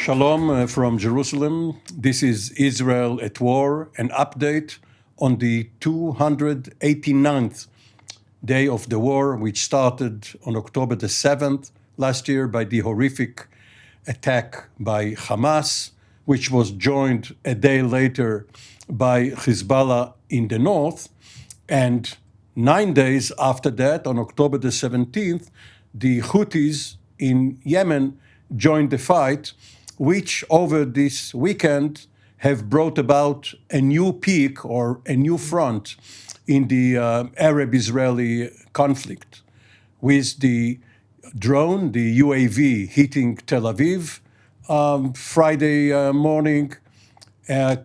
Shalom from Jerusalem. This is Israel at War, an update on the 289th day of the war, which started on October the 7th last year by the horrific attack by Hamas, which was joined a day later by Hezbollah in the north. And 9 days after that, on October the 17th, the Houthis in Yemen joined the fight, which over this weekend have brought about a new peak or a new front in the Arab-Israeli conflict, with the drone, the UAV, hitting Tel Aviv Friday morning,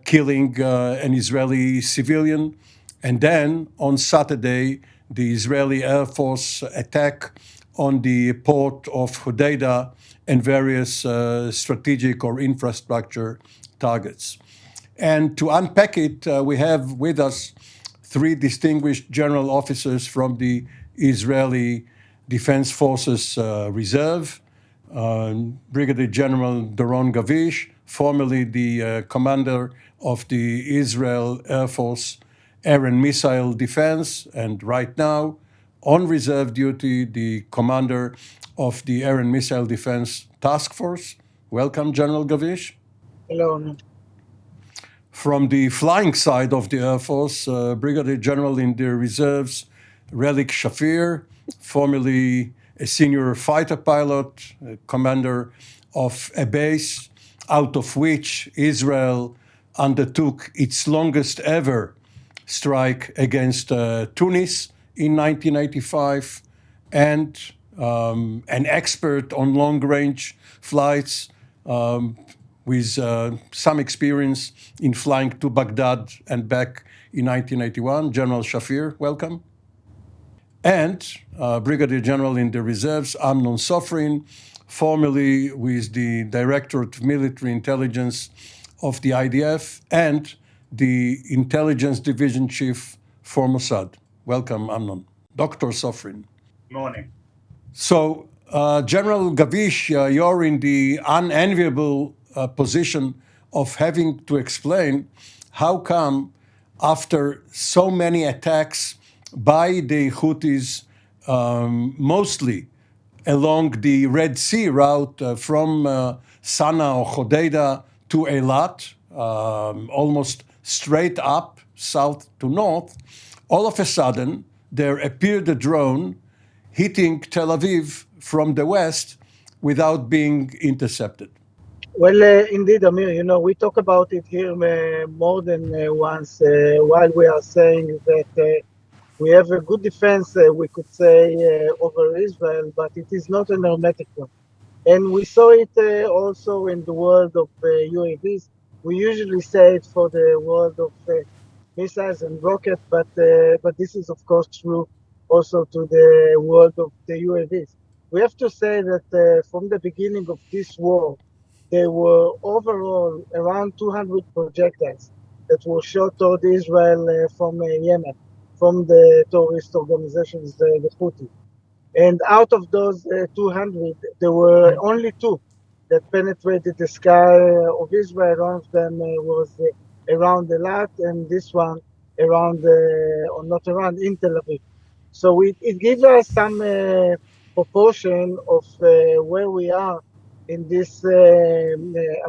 killing an Israeli civilian. And then on Saturday, the Israeli Air Force attack on the port of Hodeidah and various strategic or infrastructure targets. And to unpack it, we have with us three distinguished general officers from the Israeli Defense Forces Reserve. Brigadier General Doron Gavish, formerly the commander of the Israel Air Force Air and Missile Defense, and right now on reserve duty, the commander of the Air and Missile Defense Task Force. Welcome, General Gavish. Hello. From the flying side of the Air Force, Brigadier General in the Reserves, Relik Shafir, formerly a senior fighter pilot, commander of a base out of which Israel undertook its longest ever strike against Tunis in 1985, and an expert on long-range flights with some experience in flying to Baghdad and back in 1981. General Shafir, welcome. And Brigadier General in the Reserves, Amnon Sofrin, formerly with the Directorate of Military Intelligence of the IDF and the Intelligence Division Chief for Mossad. Welcome, Amnon. Dr. Sofrin. Morning. So, General Gavish, you're in the unenviable position of having to explain how come, after so many attacks by the Houthis, mostly along the Red Sea route from Sana'a or Hodeidah to Eilat, almost straight up, south to north, all of a sudden there appeared a drone hitting Tel Aviv from the west without being intercepted. Well, indeed, Amir, we talk about it here more than once while we are saying that we have a good defense, we could say, over Israel, but it is not an hermetic one. And we saw it also in the world of UAVs. We usually say it for the world of missiles and rockets, but this is, of course, true also to the world of the UAVs. We have to say that from the beginning of this war, there were overall around 200 projectiles that were shot toward Israel from Yemen, from the terrorist organizations, the Houthis. And out of those 200, there were only two that penetrated the sky of Israel. One of them was around Eilat, and this one around, or not around, in Tel Aviv. So it gives us some proportion of where we are in this, I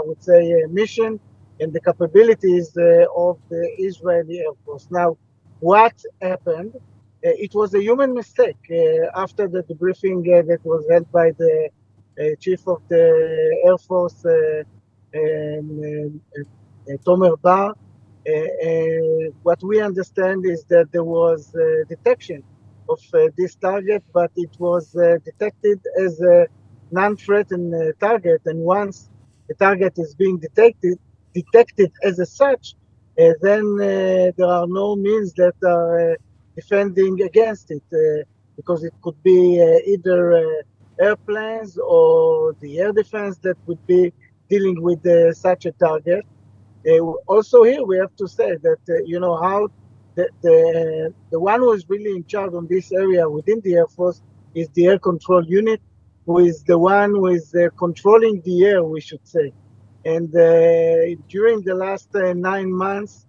would say, mission and the capabilities of the Israeli Air Force. Now, what happened? It was a human mistake. After the debriefing that was held by the chief of the Air Force, Tomer Bar, what we understand is that there was detection of this target, but it was detected as a non-threatened target. And once the target is being detected as a such, then there are no means that are defending against it, because it could be either airplanes or the air defense that would be dealing with such a target. Also here we have to say that, how the one who is really in charge on this area within the Air Force is the air control unit, who is the one who is controlling the air, we should say. And during the last 9 months,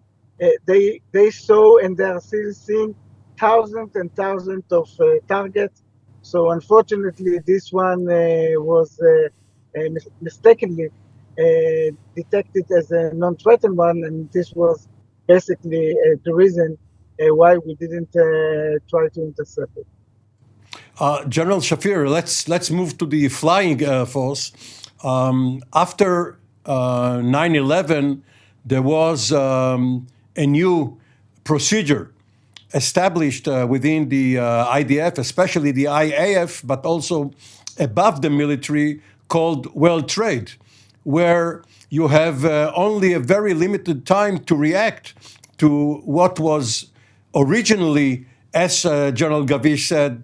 they saw and they are still seeing thousands and thousands of targets. So unfortunately, this one was mistakenly detected as a non-threatened one, and this was basically the reason why we didn't try to intercept it. General Shafir, let's move to the flying force. After 9/11, there was a new procedure established within the IDF, especially the IAF, but also above the military, called World Trade, where you have only a very limited time to react to what was originally, as General Gavish said,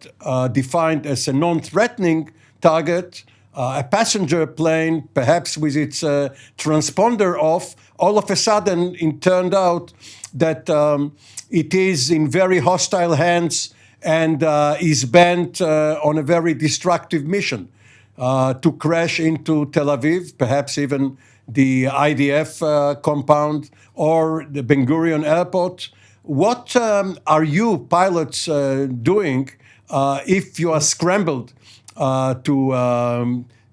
defined as a non-threatening target, a passenger plane, perhaps with its transponder off. All of a sudden, it turned out that it is in very hostile hands and is bent on a very destructive mission to crash into Tel Aviv, perhaps even the IDF compound or the Ben Gurion airport. What are you pilots doing if you are scrambled to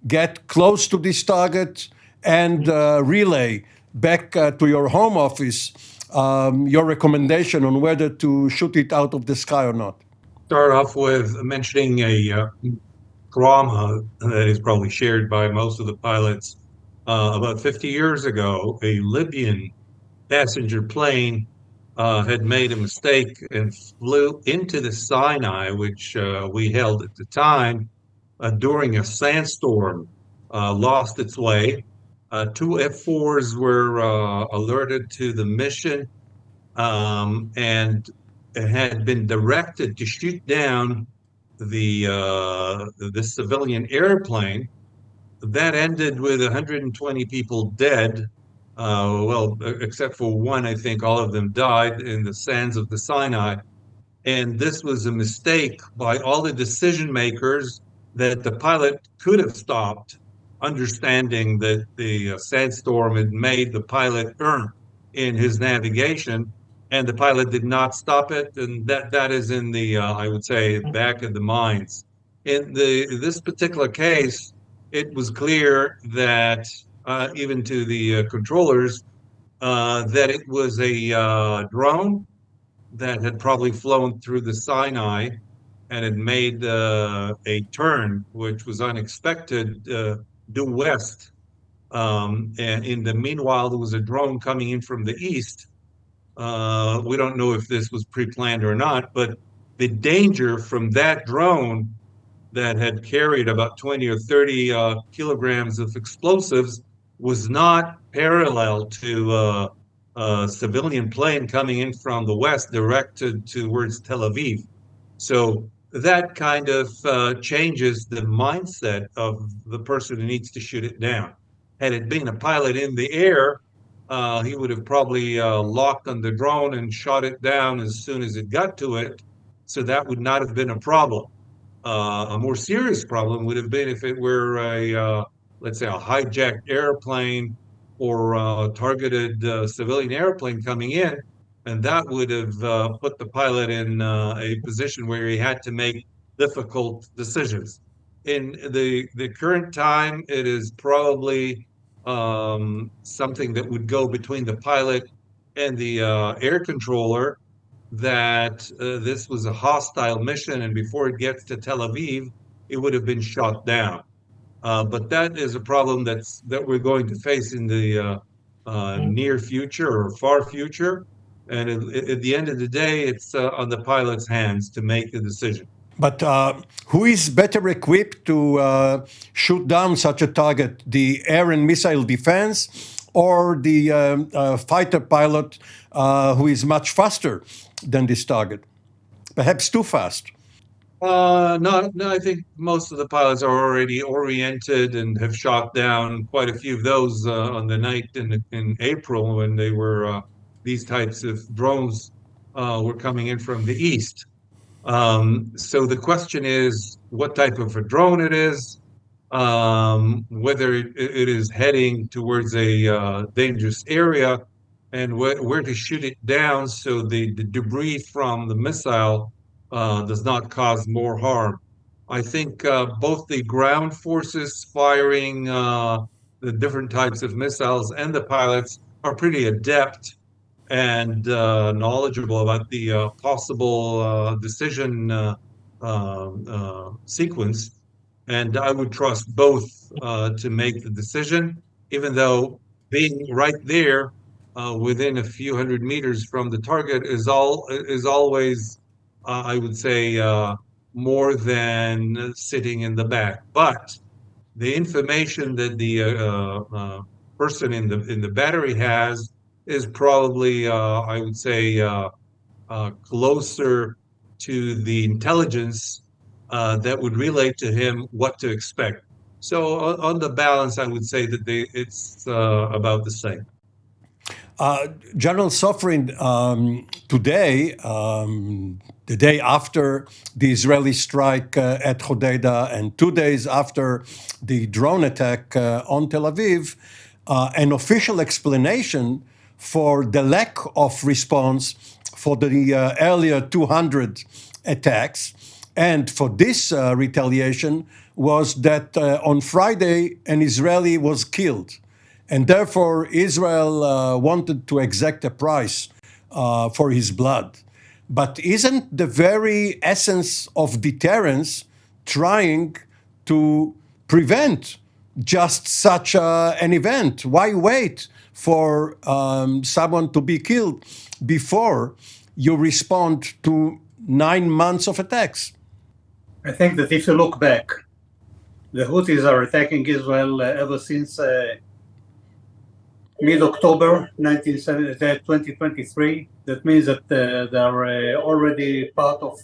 get close to this target and relay back to your home office your recommendation on whether to shoot it out of the sky or not? Start off with mentioning a drama that is probably shared by most of the pilots. About 50 years ago, a Libyan passenger plane had made a mistake and flew into the Sinai, which we held at the time, during a sandstorm, lost its way. Two F-4s were alerted to the mission and had been directed to shoot down the civilian airplane. That ended with 120 people dead. Well, except for one, I think all of them died in the sands of the Sinai. And this was a mistake by all the decision makers that the pilot could have stopped, understanding that the sandstorm had made the pilot err in his navigation, and the pilot did not stop it. And that is in the, I would say, back of the minds. In this particular case, it was clear that even to the controllers that it was a drone that had probably flown through the Sinai and had made a turn, which was unexpected, due west. And in the meanwhile, there was a drone coming in from the east. We don't know if this was pre-planned or not, but the danger from that drone that had carried about 20 or 30 kilograms of explosives was not parallel to a civilian plane coming in from the west directed towards Tel Aviv. So that kind of changes the mindset of the person who needs to shoot it down. Had it been a pilot in the air, he would have probably locked on the drone and shot it down as soon as it got to it. So that would not have been a problem. A more serious problem would have been if it were let's say, a hijacked airplane or a targeted civilian airplane coming in, and that would have put the pilot in a position where he had to make difficult decisions. In the current time, it is probably something that would go between the pilot and the air controller, that this was a hostile mission, and before it gets to Tel Aviv, it would have been shot down. But that is a problem that we're going to face in the near future or far future. And at the end of the day, it's on the pilot's hands to make the decision. But who is better equipped to shoot down such a target, the air and missile defense or the fighter pilot who is much faster than this target? Perhaps too fast. No, I think most of the pilots are already oriented and have shot down quite a few of those on the night in April when they were these types of drones were coming in from the east. So the question is what type of a drone it is, whether it is heading towards a dangerous area, and where to shoot it down so the debris from the missile does not cause more harm. I think both the ground forces firing the different types of missiles and the pilots are pretty adept and knowledgeable about the possible decision sequence. And I would trust both to make the decision, even though being right there within a few hundred meters from the target is always, I would say, more than sitting in the back. But the information that the person in the battery has is probably, I would say, closer to the intelligence that would relate to him what to expect. So on the balance, I would say that it's about the same. General Sofrin, today, the day after the Israeli strike at Hodeidah and 2 days after the drone attack on Tel Aviv, an official explanation for the lack of response for the earlier 200 attacks and for this retaliation was that on Friday an Israeli was killed. And therefore, Israel wanted to exact a price for his blood. But isn't the very essence of deterrence trying to prevent just such an event? Why wait for someone to be killed before you respond to 9 months of attacks? I think that if you look back, the Houthis are attacking Israel ever since mid-October 2023. That means that they are already part of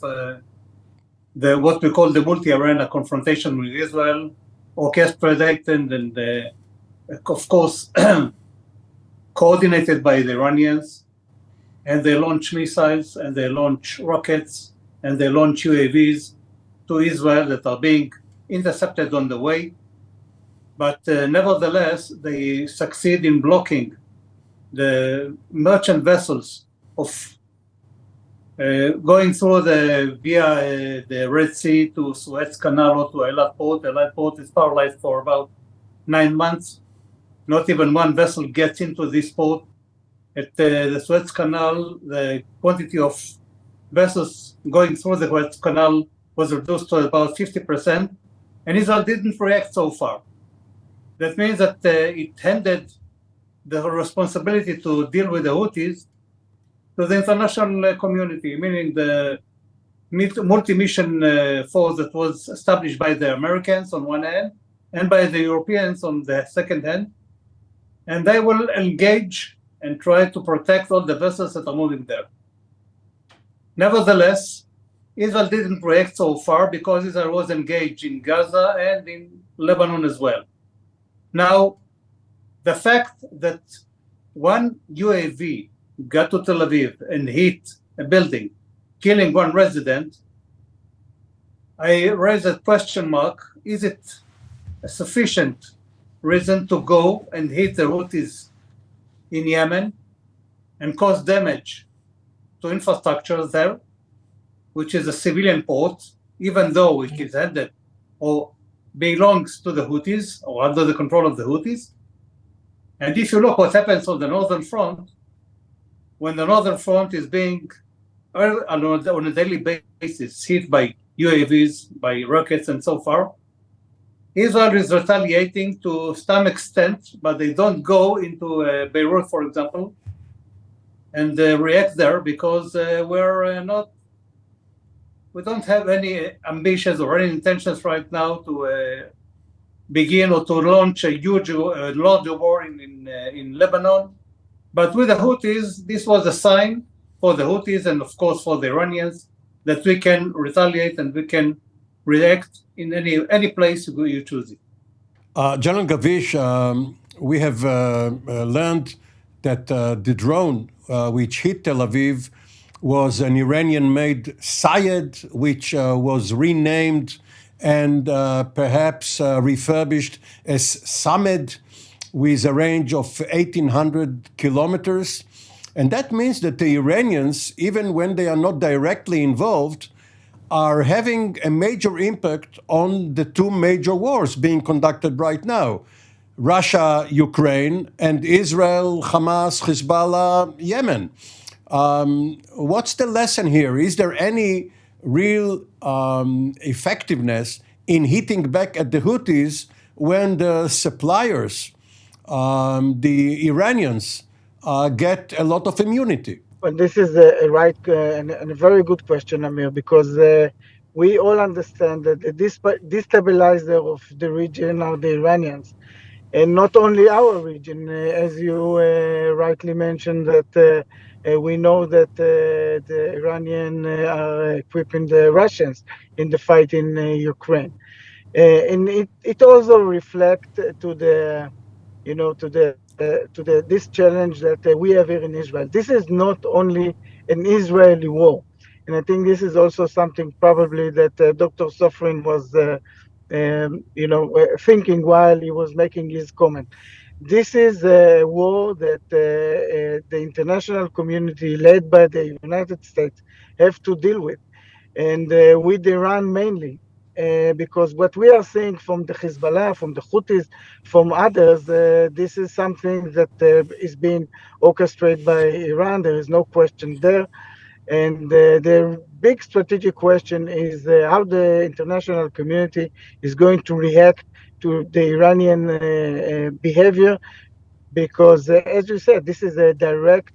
the what we call the multi-arena confrontation with Israel, orchestrated and of course coordinated by the Iranians. And they launch missiles and they launch rockets and they launch UAVs to Israel that are being intercepted on the way. But nevertheless, they succeed in blocking the merchant vessels of going through via the Red Sea to Suez Canal or to Eilat Port. Eilat Port is paralyzed for about 9 months. Not even one vessel gets into this port. At the Suez Canal, the quantity of vessels going through the Suez Canal was reduced to about 50%, and Israel didn't react so far. That means that it handed the responsibility to deal with the Houthis to the international community, meaning the multi-mission force that was established by the Americans on one hand and by the Europeans on the second hand. And they will engage and try to protect all the vessels that are moving there. Nevertheless, Israel didn't react so far because Israel was engaged in Gaza and in Lebanon as well. Now, the fact that one UAV got to Tel Aviv and hit a building, killing one resident, I raise a question mark. Is it a sufficient reason to go and hit the Houthis in Yemen and cause damage to infrastructure there, which is a civilian port, even though it is handed or belongs to the Houthis or under the control of the Houthis? And if you look what happens on the northern front, when the northern front is being on a daily basis hit by UAVs, by rockets and so far, Israel is retaliating to some extent, but they don't go into Beirut, for example, and react there because we don't have any ambitions or any intentions right now to begin or to launch a huge, larger war in Lebanon. But with the Houthis, this was a sign for the Houthis and, of course, for the Iranians that we can retaliate and we can react in any place you choose it. General Gavish, we have learned that the drone which hit Tel Aviv was an Iranian-made Sayed, which was renamed and perhaps refurbished as Samed with a range of 1,800 kilometers. And that means that the Iranians, even when they are not directly involved, are having a major impact on the two major wars being conducted right now. Russia, Ukraine, and Israel, Hamas, Hezbollah, Yemen. What's the lesson here? Is there any real effectiveness in hitting back at the Houthis when the suppliers, the Iranians, get a lot of immunity? Well, this is a right and a very good question, Amir, because we all understand that the destabilizer of the region are the Iranians, and not only our region, as you rightly mentioned, that we know that the Iranian are equipping the Russians in the fight in Ukraine, and it also reflects to the, this challenge that we have here in Israel. This is not only an Israeli war, and I think this is also something probably that Dr. Sofrin was, thinking while he was making his comment. This is a war that the international community, led by the United States, have to deal with, and with Iran mainly. Because what we are seeing from the Hezbollah, from the Houthis, from others, this is something that is being orchestrated by Iran. There is no question there. And the big strategic question is how the international community is going to react to the Iranian behavior, because, as you said, this is a direct,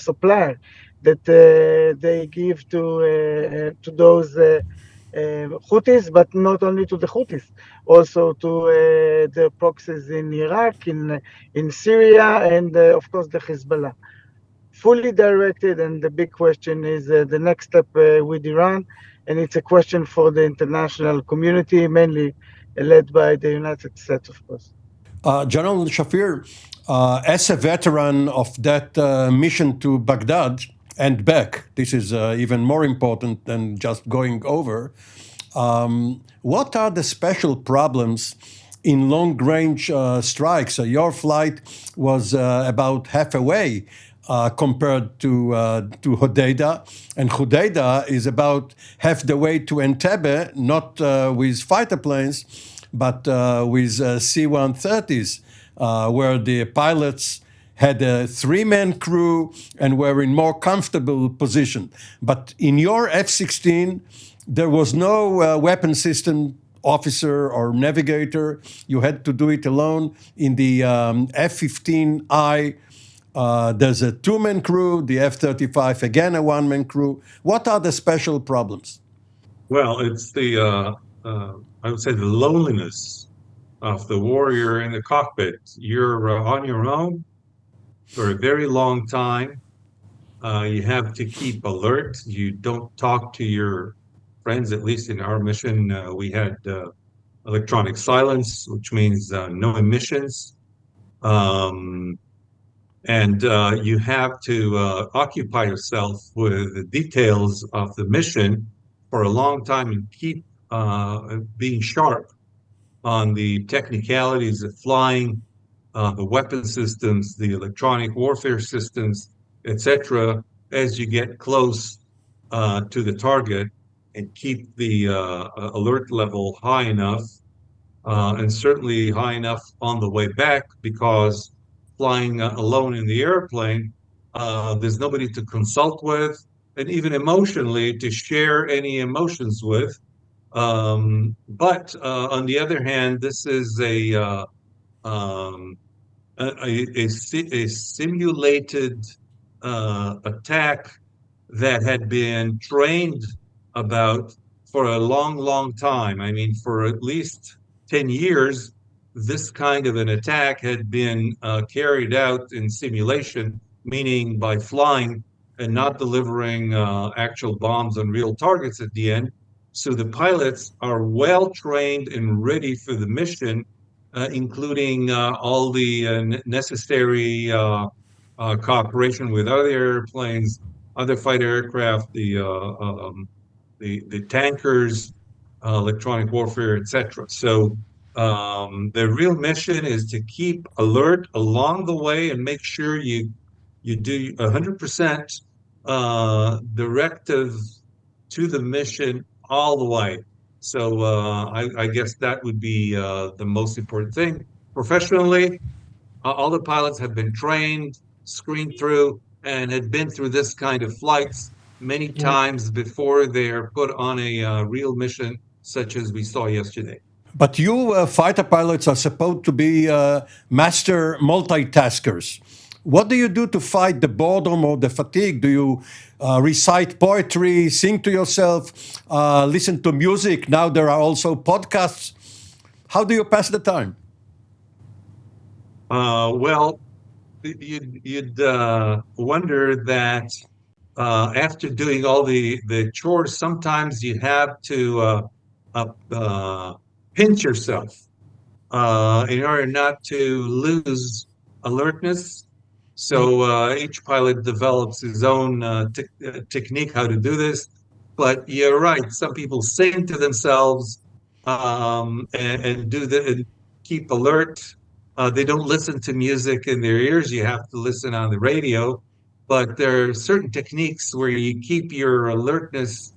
supplier that they give to those Houthis, but not only to the Houthis, also to the proxies in Iraq, in Syria, and of course the Hezbollah. Fully directed, and the big question is the next step with Iran, and it's a question for the international community, mainly led by the United States, of course. General Shafir, as a veteran of that mission to Baghdad and back, this is even more important than just going over. What are the special problems in long-range strikes? Your flight was about half away compared to Hodeidah, and Hodeidah is about half the way to Entebbe, not with fighter planes, but with C-130s, where the pilots had a three-man crew and were in more comfortable position. But in your F-16, there was no weapon system officer or navigator. You had to do it alone. In the F-15I, there's a two-man crew, the F-35, again, a one-man crew. What are the special problems? Well, it's I would say the loneliness of the warrior in the cockpit. You're on your own for a very long time. You have to keep alert. You don't talk to your friends, at least in our mission. We had electronic silence, which means no emissions. And you have to occupy yourself with the details of the mission for a long time and keep being sharp on the technicalities of flying, the weapon systems, the electronic warfare systems, etc., as you get close to the target, and keep the alert level high enough, and certainly high enough on the way back, because flying alone in the airplane, there's nobody to consult with, and even emotionally to share any emotions with. But on the other hand, this is um, a simulated attack that had been trained about for a long, long time. I mean, for at least 10 years, this kind of an attack had been carried out in simulation, meaning by flying and not delivering actual bombs on real targets at the end. So the pilots are well trained and ready for the mission, including all the necessary cooperation with other airplanes, other fighter aircraft, the the tankers, electronic warfare, etc. So the real mission is to keep alert along the way and make sure you do 100% directive to the mission all the way. So I guess that would be the most important thing. Professionally, all the pilots have been trained, screened through, and had been through this kind of flights many times before they're put on a real mission, such as we saw yesterday. But you fighter pilots are supposed to be master multitaskers. What do you do to fight the boredom or the fatigue? Do you recite poetry, sing to yourself, listen to music? Now there are also podcasts. How do you pass the time? Well, you'd wonder that after doing all the chores, sometimes you have to pinch yourself in order not to lose alertness. So each pilot develops his own technique how to do this. But you're right. Some people sing to themselves and and keep alert. They don't listen to music in their ears. You have to listen on the radio. But there are certain techniques where you keep your alertness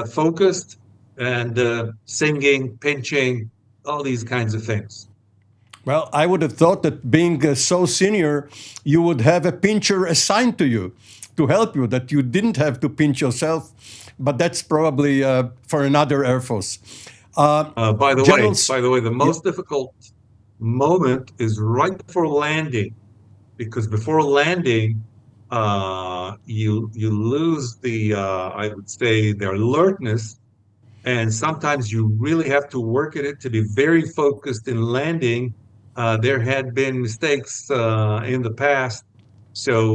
focused and singing, pinching, all these kinds of things. Well, I would have thought that being so senior, you would have a pincher assigned to you to help you, that you didn't have to pinch yourself. But that's probably for another Air Force. By the way, the most difficult moment is right before landing, because before landing, you lose the I would say the alertness, and sometimes you really have to work at it to be very focused in landing. There had been mistakes in the past, so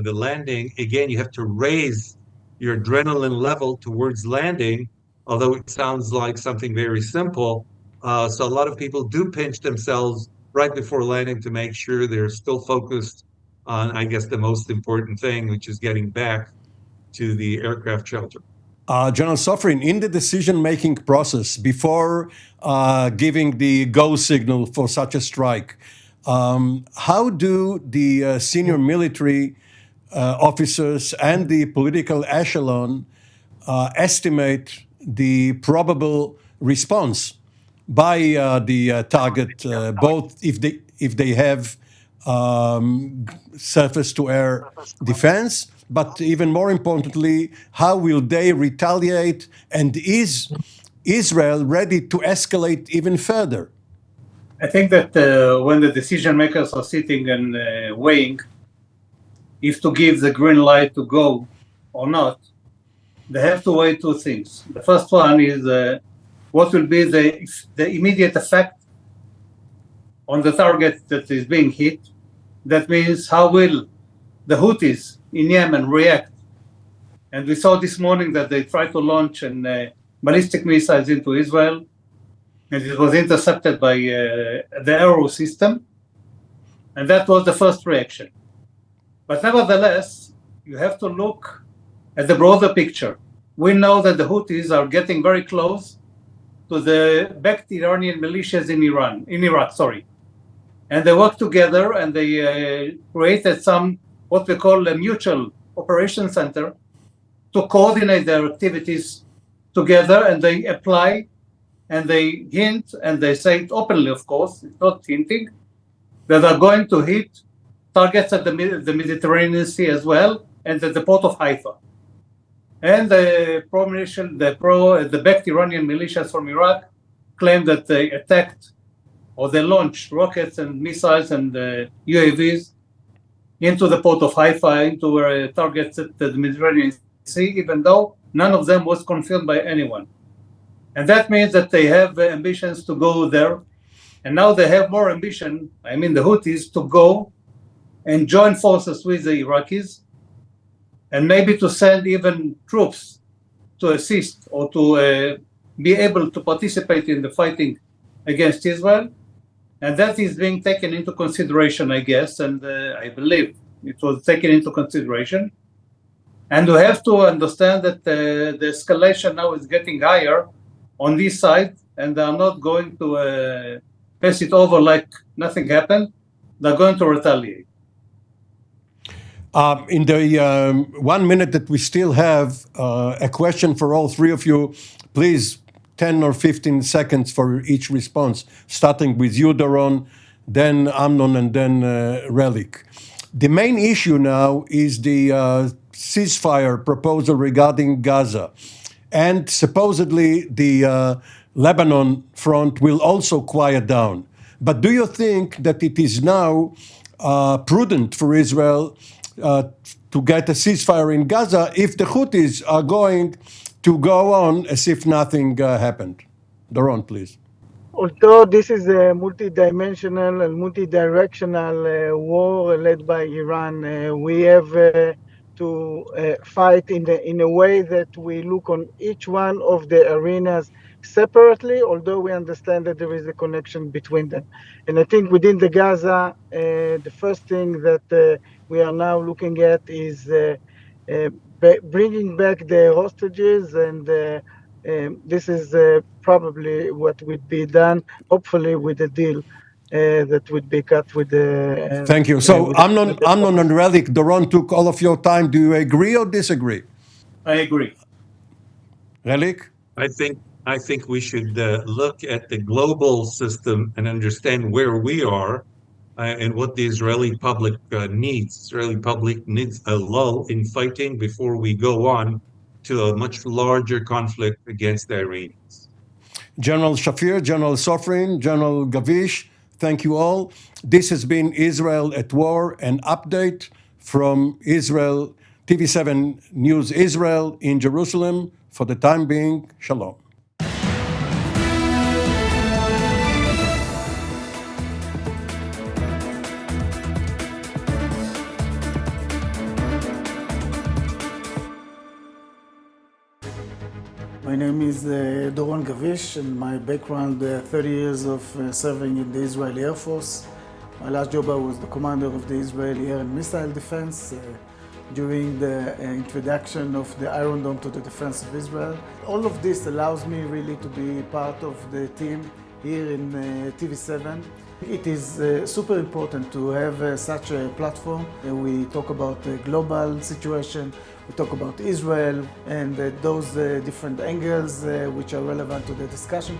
the landing again, you have to raise your adrenaline level towards landing, although it sounds like something very simple. So a lot of people do pinch themselves right before landing to make sure they're still focused on, I guess, the most important thing, which is getting back to the aircraft shelter. General Sofrin, in the decision-making process before giving the go signal for such a strike, how do the senior military officers and the political echelon estimate the probable response by the target, both if they have surface-to-air defense, but even more importantly, how will they retaliate, and is Israel ready to escalate even further? I think that when the decision makers are sitting and weighing if to give the green light to go or not, they have to weigh two things. The first one is what will be the immediate effect on the target that is being hit. That means how will the Houthis in Yemen react? And we saw this morning that they tried to launch ballistic missiles into Israel, and it was intercepted by the Arrow system, and that was the first reaction. But nevertheless, you have to look at the broader picture. We know that the Houthis are getting very close to the backed Iranian militias in Iraq, and they work together, and they created some what we call a mutual operation center to coordinate their activities together, and they apply and they hint and they say it openly, of course, it's not hinting, that they're going to hit targets at the Mediterranean Sea as well, and at the port of Haifa. And the backed Iranian militias from Iraq claim that they attacked or they launched rockets and missiles and UAVs into the port of Haifa, into targets at the Mediterranean Sea, even though none of them was confirmed by anyone. And that means that they have ambitions to go there. And now they have more ambition, I mean the Houthis, to go and join forces with the Iraqis, and maybe to send even troops to assist or to be able to participate in the fighting against Israel. And that is being taken into consideration, I guess, and I believe it was taken into consideration. And we have to understand that the escalation now is getting higher on this side, and they are not going to pass it over like nothing happened. They're going to retaliate. In the 1 minute that we still have, a question for all three of you. Please, 10 or 15 seconds for each response, starting with you, Doron, then Amnon, and then Relik. The main issue now is the ceasefire proposal regarding Gaza. And supposedly the Lebanon front will also quiet down. But do you think that it is now prudent for Israel to get a ceasefire in Gaza if the Houthis are going to go on as if nothing happened? Doron, please. Although this is a multi-dimensional and multi-directional war led by Iran, we have to fight in a way that we look on each one of the arenas separately, although we understand that there is a connection between them. And I think within the Gaza, the first thing that we are now looking at is bringing back the hostages, and this is probably what would be done, hopefully with a deal that would be cut with the... Thank you. So Amnon and Relik, Doron took all of your time. Do you agree or disagree? I agree. Relik? I think we should look at the global system and understand where we are and what the Israeli public needs. Israeli public needs a lull in fighting before we go on to a much larger conflict against the Iranians. General Shafir, General Sofrin, General Gavish, thank you all. This has been Israel at War, an update from Israel, TV7 News Israel in Jerusalem. For the time being, shalom. My name is Doron Gavish, and my background, 30 years of serving in the Israeli Air Force. My last job, I was the commander of the Israeli Air and Missile Defense during the introduction of the Iron Dome to the defense of Israel. All of this allows me really to be part of the team here in TV7. It is super important to have such a platform. We talk about the global situation, we talk about Israel and those different angles which are relevant to the discussion.